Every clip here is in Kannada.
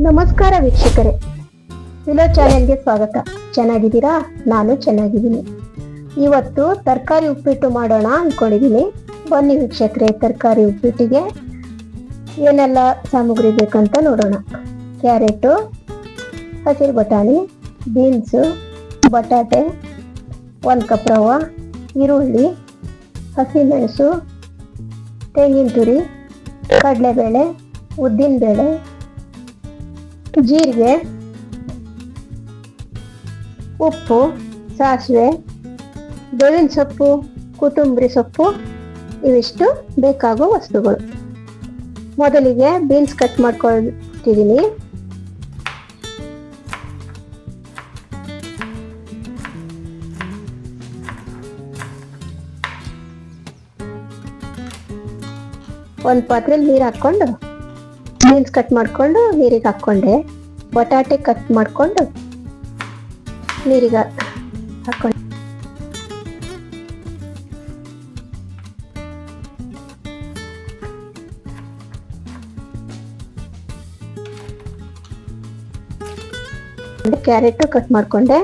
ನಮಸ್ಕಾರ ವೀಕ್ಷಕರೇ, ವಿಲೋ ಚಾನೆಲ್ಗೆ ಸ್ವಾಗತ. ಚೆನ್ನಾಗಿದ್ದೀರಾ? ನಾನು ಚೆನ್ನಾಗಿದ್ದೀನಿ. ಇವತ್ತು ತರಕಾರಿ ಉಪ್ಪಿಟ್ಟು ಮಾಡೋಣ ಅಂದ್ಕೊಂಡಿದ್ದೀನಿ. ಬನ್ನಿ ವೀಕ್ಷಕರೇ, ತರಕಾರಿ ಉಪ್ಪಿಟ್ಟಿಗೆ ಏನೆಲ್ಲ ಸಾಮಗ್ರಿ ಬೇಕಂತ ನೋಡೋಣ. ಕ್ಯಾರೆಟು, ಹಸಿರು ಬಟಾಣಿ, ಬೀನ್ಸು, ಬಟಾಟೆ, 1 ಕಪ್ ರವೆ, ಈರುಳ್ಳಿ, ಹಸಿಮೆಣಸು, ತೆಂಗಿನ ತುರಿ, ಕಡಲೆಬೇಳೆ, ಉದ್ದಿನಬೇಳೆ, ಜೀರಿಗೆ, ಉಪ್ಪು, ಸಾಸಿವೆ, ಬೇವಿನ ಸೊಪ್ಪು, ಕೊತ್ತಂಬರಿ ಸೊಪ್ಪು, ಇವಿಷ್ಟು ಬೇಕಾಗೋ ವಸ್ತುಗಳು. ಮೊದಲಿಗೆ ಬೀನ್ಸ್ ಕಟ್ ಮಾಡ್ಕೊಳ್ತಿದ್ದೀನಿ. ಒಂದು ಪಾತ್ರೆಯಲ್ಲಿ ನೀರು ಹಾಕ್ಕೊಂಡು ಬೀನ್ಸ್ ಕಟ್ ಮಾಡ್ಕೊಂಡು ನೀರಿಗೆ ಹಾಕ್ಕೊಂಡೆ. ಬಟಾಟೆ ಕಟ್ ಮಾಡ್ಕೊಂಡು ನೀರಿಗೆ ಹಾಕ್ಕೊಂಡೆ. ಕ್ಯಾರೆಟ್ ಕಟ್ ಮಾಡ್ಕೊಂಡೆ.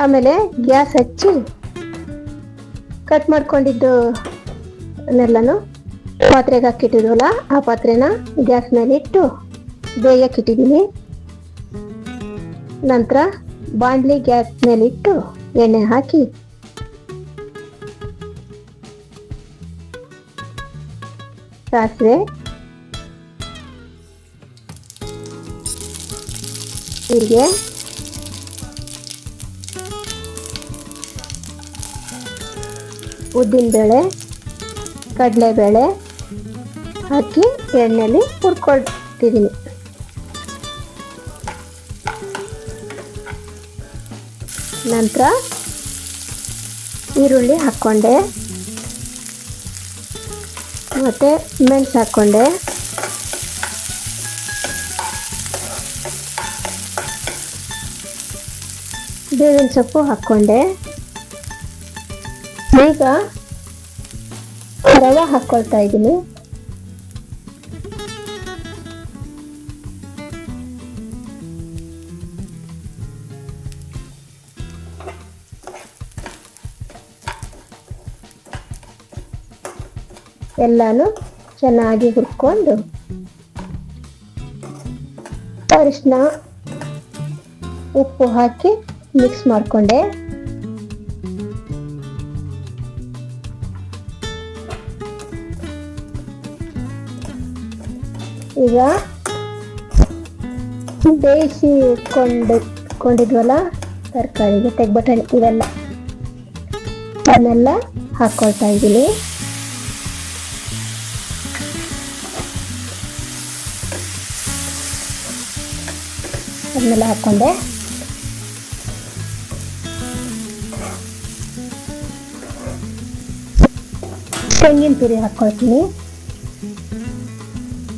ಆಮೇಲೆ ಗ್ಯಾಸ್ ಹಚ್ಚಿ ಕಟ್ ಮಾಡ್ಕೊಂಡಿದ್ದು ನೆಲ್ಲನು ಪಾತ್ರೆಗೆ ಹಾಕಿಟ್ಟಿದ್ವಲ್ಲ, ಆ ಪಾತ್ರೆನ ಗ್ಯಾಸ್ ಮೇಲೆ ಇಟ್ಟು ಬೇಯಕ್ಕೆ ಇಟ್ಟಿದ್ದೀನಿ. ನಂತರ ಬಾಂಡ್ಲಿ ಗ್ಯಾಸ್ ಮೇಲೆ ಇಟ್ಟು ಎಣ್ಣೆ ಹಾಕಿ ಸಾಸಿವೆ, ಜೀರಿಗೆ, ಉದ್ದಿನಬೇಳೆ, ಕಡಲೆಬೇಳೆ ಹಾಕಿ ಎಣ್ಣೆಯಲ್ಲಿ ಹುರ್ಕೊಳ್ತಿದ್ದೀನಿ. ನಂತರ ಈರುಳ್ಳಿ ಹಾಕ್ಕೊಂಡೆ, ಮತ್ತು ಮೆಣಸು ಹಾಕ್ಕೊಂಡೆ, ಬೇವಿನ ಸೊಪ್ಪು ಹಾಕ್ಕೊಂಡೆ. ಈಗ ರವೆ ಹಾಕ್ಕೊಳ್ತಾ ಇದ್ದೀನಿ. ಎಲ್ಲಾನು ಚೆನ್ನಾಗಿ ಹುರ್ಕೊಂಡು ಅರಿಶಿನ, ಉಪ್ಪು ಹಾಕಿ ಮಿಕ್ಸ್ ಮಾಡಿಕೊಂಡೆ. ಈಗ ಬೇಯಿಸಿಕೊಂಡಿದ್ವಲ್ಲ ತರಕಾರಿಗೆ ತೆಗ್ಬಟಾಣಿ ಇವೆಲ್ಲ ಅದನ್ನೆಲ್ಲ ಹಾಕ್ಕೊಳ್ತಾ ಇದ್ದೀನಿ. ಅದನ್ನೆಲ್ಲ ಹಾಕ್ಕೊಂಡೆ. ತೆಂಗಿನ ತುರಿ ಹಾಕ್ಕೊಳ್ತೀನಿ.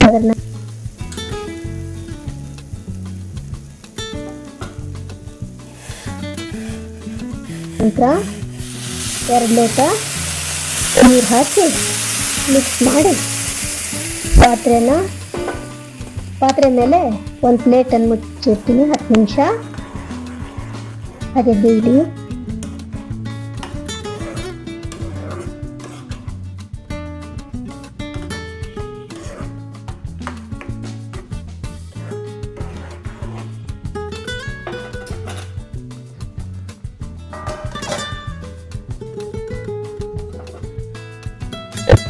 ಅದನ್ನ ನಂತರ 2 ಲೋಟ ನೀರು ಹಾಕಿ ಮಿಕ್ಸ್ ಮಾಡಿ ಪಾತ್ರೆ ಮೇಲೆ ಒಂದು ಪ್ಲೇಟನ್ನು ಮುಚ್ಚಿರ್ತೀನಿ. 10 ನಿಮಿಷ ಹಾಗೆ ಬೇಯಲಿ.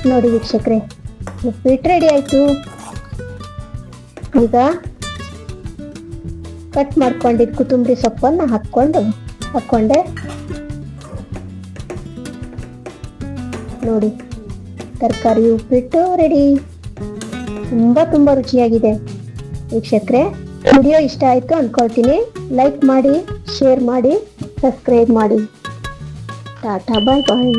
ನೋಡಿ ವೀಕ್ಷಕರೇ, ಉಪ್ಪಿಟ್ಟು ರೆಡಿ ಆಯ್ತು. ಈಗ ಕಟ್ ಮಾಡ್ಕೊಂಡಿದ್ದು ಕೊತ್ತಂಬರಿ ಸೊಪ್ಪನ್ನು ಹಾಕ್ಕೊಂಡೆ. ನೋಡಿ, ತರಕಾರಿ ಉಪ್ಪಿಟ್ಟು ರೆಡಿ. ತುಂಬಾ ರುಚಿಯಾಗಿದೆ ವೀಕ್ಷಕರೇ. ವಿಡಿಯೋ ಇಷ್ಟ ಆಯ್ತು ಅನ್ಕೊಳ್ತೀನಿ. ಲೈಕ್ ಮಾಡಿ, ಶೇರ್ ಮಾಡಿ, ಸಬ್ಸ್ಕ್ರೈಬ್ ಮಾಡಿ. ಟಾಟಾ, ಬಾಯ್ ಬಾಯ್.